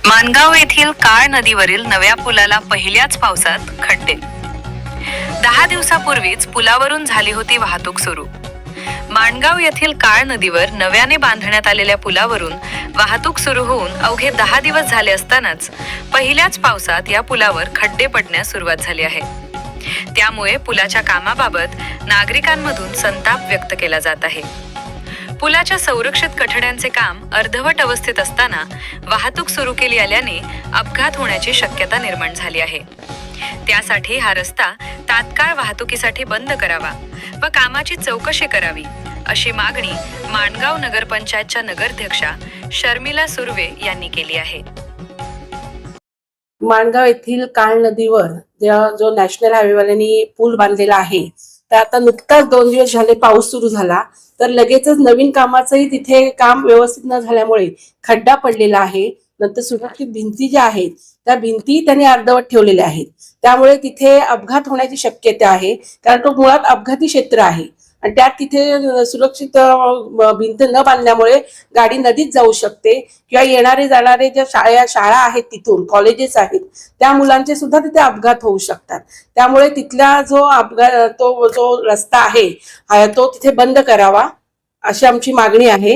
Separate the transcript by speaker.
Speaker 1: माणगाव येथील काळ नदीवरील नव्या पुलाला पहिल्याच पावसात खड्डे. 10 दिवसापूर्वीच पुलावरून झाली होती वाहतूक सुरू. माणगाव येथील काळ नदीवर नव्याने बांधण्यात आलेल्या पुलावरून वाहतूक सुरू होऊन अवघे 10 दिवस झाले असतानाच पहिल्याच पावसात या पुलावर खड्डे पडण्यास सुरुवात झाली आहे. त्यामुळे पुलाच्या कामाबाबत नागरिकांमधून संताप व्यक्त केला जात आहे. पुलाच्या संरक्षित कठड्यांचे काम अर्धवट अवस्थेत असताना वाहतूक सुरू केली आल्याने अपघात होण्याची शक्यता निर्माण झाली आहे. त्यासाठी हा रस्ता तात्काळ वाहतुकीसाठी बंद करावा व कामाची चौकशी करावी अशी मागणी माणगाव नगरपंचायतच्या नगराध्यक्षा शर्मिला सुर्वे यांनी केली आहे.
Speaker 2: माणगाव येथील काळ नदीवर जो नॅशनल हायवेवाल्यांनी पूल बांधलेला आहे, तर आता नुकताच 2 दिवस झाले पाऊस सुरू झाला, तर लगेचच नवीन कामाचंही तिथे काम व्यवस्थित न झाल्यामुळे खड्डा पडलेला आहे. नंतर सुरक्षित भिंती ज्या आहेत त्या भिंती त्यांनी अर्धवट ठेवलेल्या आहेत. त्यामुळे तिथे अपघात होण्याची शक्यता आहे, कारण तो मुळात अपघाती क्षेत्र आहे आणि त्यात तिथे सुरक्षित भिंत न बांधल्यामुळे गाडी नदीत जाऊ शकते किंवा येणारे जाणारे ज्या शाळा आहेत, तिथून कॉलेजेस आहेत, त्या मुलांचे सुद्धा तिथे अपघात होऊ शकतात. त्यामुळे तिथला जो रस्ता आहे तो तिथे बंद करावा अशी आमची मागणी आहे.